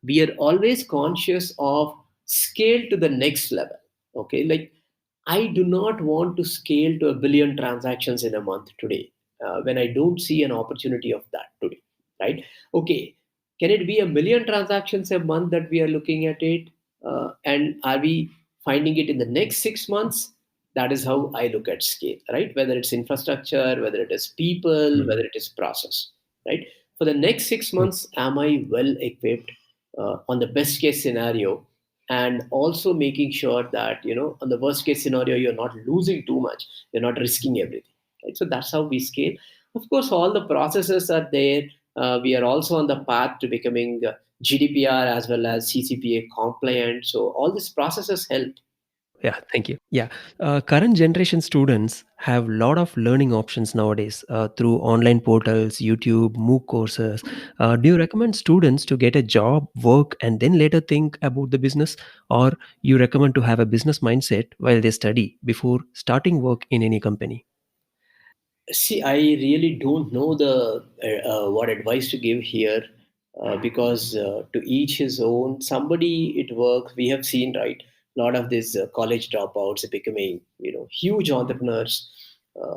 A: we are always conscious of scale to the next level. Okay, like, I do not want to scale to a billion transactions in a month today, when I don't see an opportunity of that today. Right, okay, can it be a million transactions a month that we are looking at it, and are we finding it in the next 6 months? That is how I look at scale, right? Whether it's infrastructure, whether it is people,
B: Mhm.
A: whether it is process. Right, for the next 6 months, am I well equipped on the best case scenario, and also making sure that, on the worst case scenario, you're not losing too much, you're not risking everything. Right, so that's how we scale. Of course, all the processes are there. We are also on the path to becoming GDPR as well as CCPA compliant, so all these processes help.
B: Yeah, thank you. Yeah, current generation students have a lot of learning options nowadays through online portals, YouTube, MOOC courses. Do you recommend students to get a job, work, and then later think about the business, or you recommend to have a business mindset while they study before starting work in any company?
A: See, I really don't know the what advice to give here, because to each his own. Somebody it works. We have seen, right, a lot of these college dropouts are becoming, huge entrepreneurs,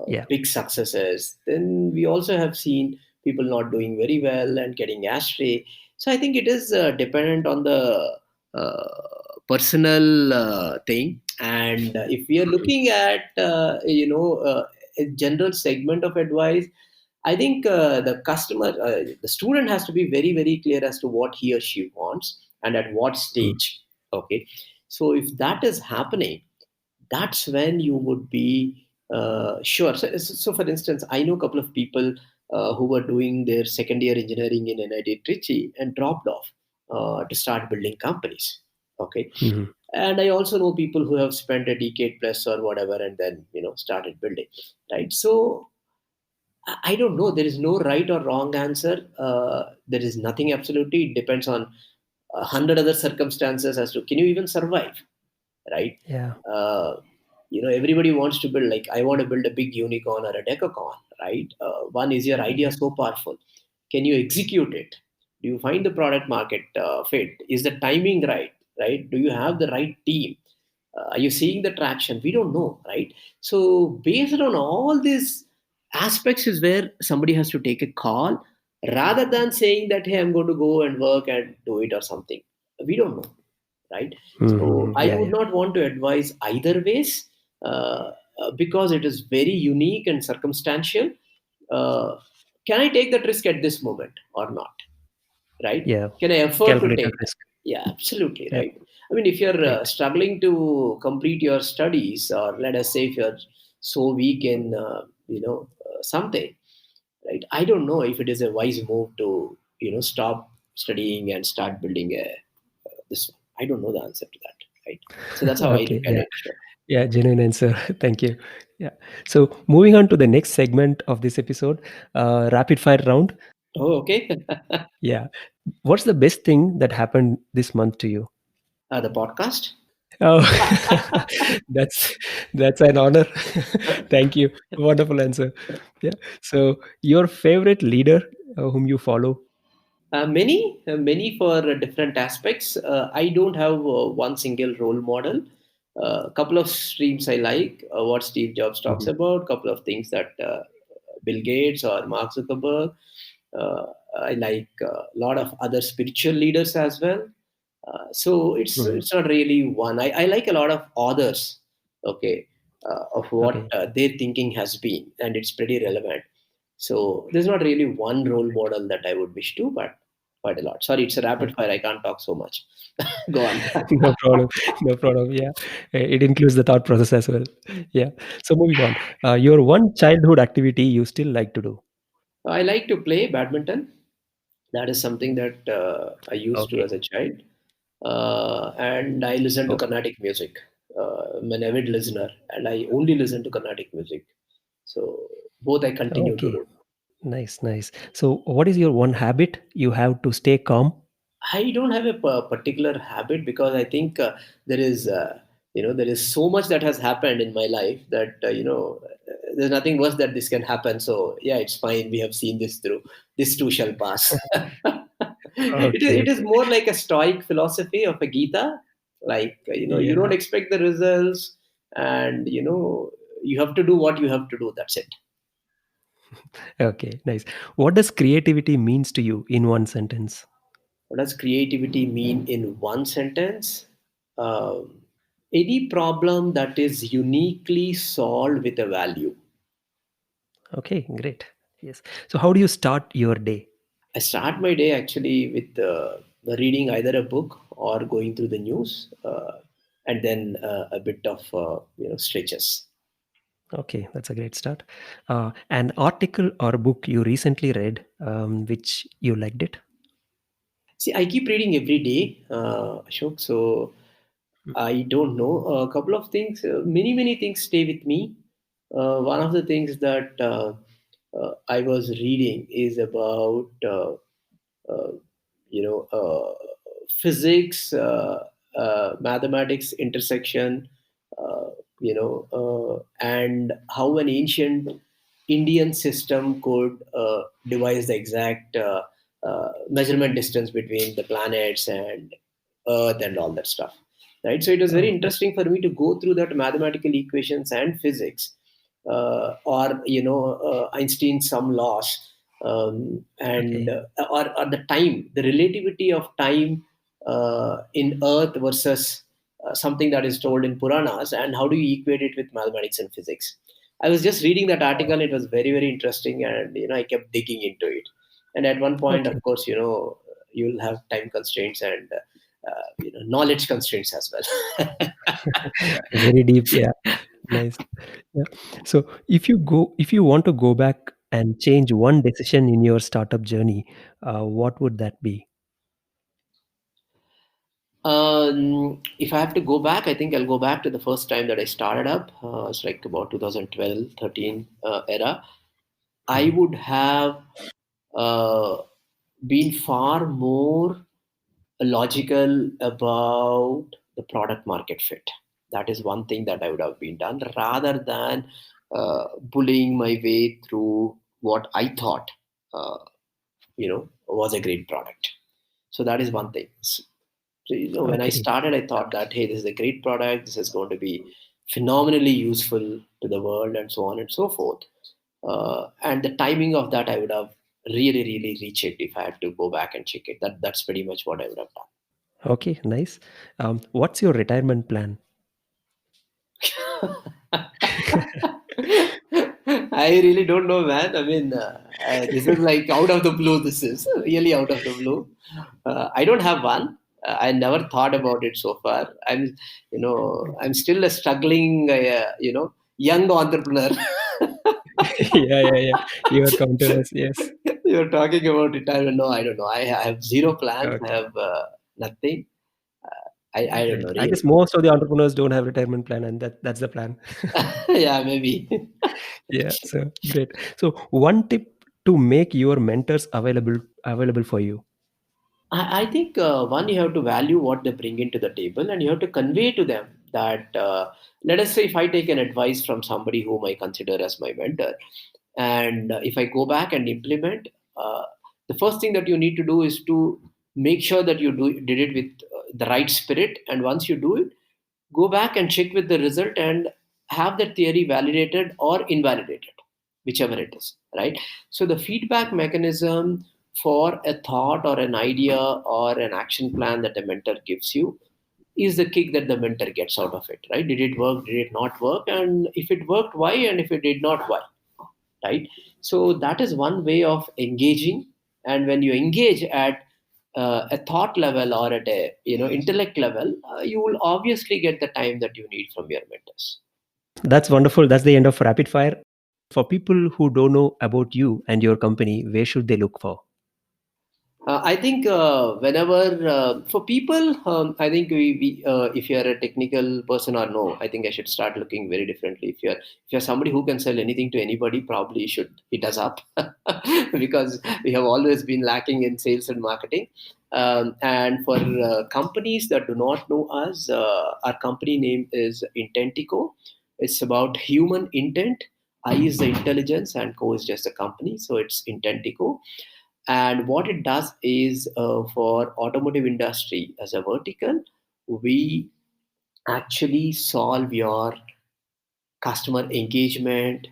B: Yeah.
A: big successes. Then we also have seen people not doing very well and getting astray. So I think it is dependent on the personal thing. And if we are looking at a general segment of advice, I think the student has to be very, very clear as to what he or she wants and at what
B: Mm.
A: stage. Okay, so if that is happening, that's when you would be sure. So, for instance, I know a couple of people who were doing their second year engineering in NIT Trichy and dropped off to start building companies. Okay,
B: Mhm.
A: and I also know people who have spent a decade plus or whatever and then started building. Right, so I don't know. There is no right or wrong answer. There is nothing absolutely. It depends on 100 other circumstances as to can you even survive, right?
B: Yeah.
A: Uh, everybody wants to build, like, I want to build a big unicorn or a decacorn, right? One, is your idea so powerful? Can you execute it? Do you find the product market fit? Is the timing right? Right? Do you have the right team? Are you seeing the traction? We don't know, right? So based on all these aspects is where somebody has to take a call, rather than saying that, hey, I'm going to go and work and do it or something. We don't know, right? So
B: Mhm.
A: I
B: Yeah,
A: would
B: yeah.
A: not want to advise either ways, because it is very unique and circumstantial. uh, can I take that risk at this moment or not? Right,
B: Yeah.
A: can I afford to
B: Calculated
A: take that?
B: risk.
A: Yeah, absolutely,
B: Yeah.
A: right. I mean, if you're
B: Right.
A: struggling to complete your studies, or let us say if you're so weak in something, right, I don't know if it is a wise move to stop studying and start building a this one. I don't know the answer to that, right? So that's how I
B: Okay.
A: look at
B: Yeah.
A: it. Sure.
B: Yeah, genuine answer. Thank you. Yeah. So moving on to the next segment of this episode, rapid fire round.
A: Oh, okay.
B: Yeah. What's the best thing that happened this month to you?
A: The podcast.
B: Oh, that's that's an honor. Thank you. Wonderful answer. Yeah. So your favorite leader whom you follow?
A: Many for different aspects. I don't have one single role model. A couple of streams I like, what Steve Jobs talks
B: Mhm.
A: about, couple of things that Bill Gates or Mark Zuckerberg. Uh, I like a lot of other spiritual leaders as well. So
B: Mhm.
A: it's not really one. I like a lot of authors, okay, of what
B: Okay.
A: their thinking has been, and it's pretty relevant. So there's not really one role model that I would wish to, but quite a lot. Sorry, it's a rapid fire. I can't talk so much. Go on.
B: No problem. No problem. Yeah. It includes the thought process as well. Yeah. So moving on. Your one childhood activity you still like to do.
A: I like to play badminton. That is something that I used to
B: Okay.
A: as a child. And I listen to
B: Oh,
A: Carnatic music. I'm an avid listener, and I only listen to Carnatic music. So both I continue to
B: okay.
A: do.
B: Nice, nice. So what is your one habit you have to stay calm?
A: I don't have a particular habit because I think there is, there is so much that has happened in my life that there's nothing worse that this can happen. So yeah, it's fine. We have seen this through. This too shall pass.
B: Okay,
A: It is
B: okay.
A: more like a stoic philosophy of a Gita. Like you don't
B: Yeah.
A: expect the results, and you have to do what you have to do. That's it.
B: Okay, nice. What does creativity means to you in one sentence?
A: What does creativity mean in one sentence? Um, any problem that is uniquely solved with a value.
B: Okay, great. Yes. So how do you start your day?
A: I start my day actually with reading either a book or going through the news, and then a bit of stretches.
B: Okay, that's a great start. An article or book you recently read, which you liked it?
A: See, I keep reading every day, Ashok. So
B: Mm.
A: I don't know. A couple of things, many things stay with me. One of the things that I was reading is about uh, physics, mathematics intersection, and how an ancient Indian system could devise the exact measurement distance between the planets and Earth and all that stuff. Right. So it was very
B: Oh,
A: interesting for me to go through that mathematical equations and physics, or Einstein's some laws, and
B: okay.
A: or the time, the relativity of time in Earth versus something that is told in Puranas, and how do you equate it with mathematics and physics. I was just reading that article. It was very interesting, and I kept digging into it. And at one point,
B: Okay.
A: of course, you'll have time constraints and knowledge constraints as well.
B: Very deep. Yeah. Nice. Yeah. So if you want to go back and change one decision in your startup journey, what would that be?
A: If I have to go back, I think I'll go back to the first time that I started up. It's like about 2012, 13 era. I
B: Mhm.
A: would have uh, been far more logical about the product market fit. That is one thing that I would have been done rather than bullying my way through what I thought, was a great product. So that is one thing. So, when I
B: Okay.
A: started, I thought that, hey, this is a great product. This is going to be phenomenally useful to the world, and so on and so forth. And the timing of that, I would have really rechecked if I had to go back and check it. That's pretty much what I would have
B: Okay. Nice. What's your retirement plan?
A: done. I really don't know, man. I mean, this is like out of the blue. This is really out of the blue. I don't have one. I never thought about it so far. I'm still a struggling, young entrepreneur.
B: Yeah, yeah, yeah. You are counted as yes.
A: You're talking about retirement. No, I don't know. I have zero plans. I
B: Okay.
A: have nothing. I don't
B: Great.
A: know,
B: I guess
A: really.
B: most of the entrepreneurs don't have retirement plan, and that's the plan.
A: Yeah, maybe.
B: Yeah. So great. So one tip to make your mentors available for you.
A: I think one, you have to value what they bring into the table, and you have to convey to them that, let us say, if I take an advice from somebody whom I consider as my mentor, and if I go back and implement, the first thing that you need to do is to make sure that did it with the right spirit. And once you do it, go back and check with the result and have that theory validated or invalidated, whichever it is, right? So the feedback mechanism for a thought or an idea or an action plan that a mentor gives you is the kick that the mentor gets out of it, right? Did it work? Did it not work? And if it worked, why? And if it did not, why? Right? So that is one way of engaging. And when you engage at a thought level or at a intellect level, you will obviously get the time that you need from your mentors.
B: That's wonderful. That's the end of rapid fire. For people who don't know about you and your company, where should they look for?
A: I think whenever for people, I think if you are a technical person or no, I think I should start looking very differently. If you're somebody who can sell anything to anybody, probably you should hit us up because we have always been lacking in sales and marketing. And for companies that do not know us, our company name is Intentico. It's about human intent. I is the intelligence, and Co is just a company, so it's Intentico. And what it does is for automotive industry as a vertical, we actually solve your customer engagement,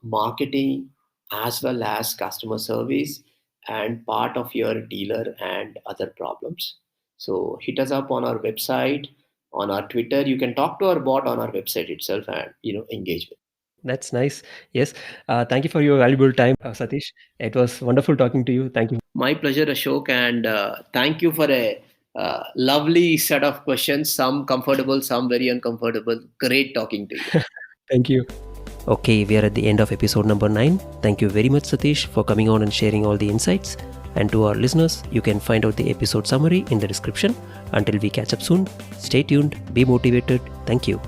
A: marketing, as well as customer service and part of your dealer and other problems. So hit us up on our website, on our Twitter. You can talk to our bot on our website itself and engage with.
B: That's nice. Yes. Thank you for your valuable time, Satish. It was wonderful talking to you. Thank you.
A: My pleasure, Ashok, and thank you for a lovely set of questions. Some comfortable, some very uncomfortable. Great talking to you.
B: Thank you. Okay, we are at the end of episode number 9. Thank you very much, Satish, for coming on and sharing all the insights. And to our listeners, you can find out the episode summary in the description. Until we catch up soon, stay tuned, be motivated. Thank you.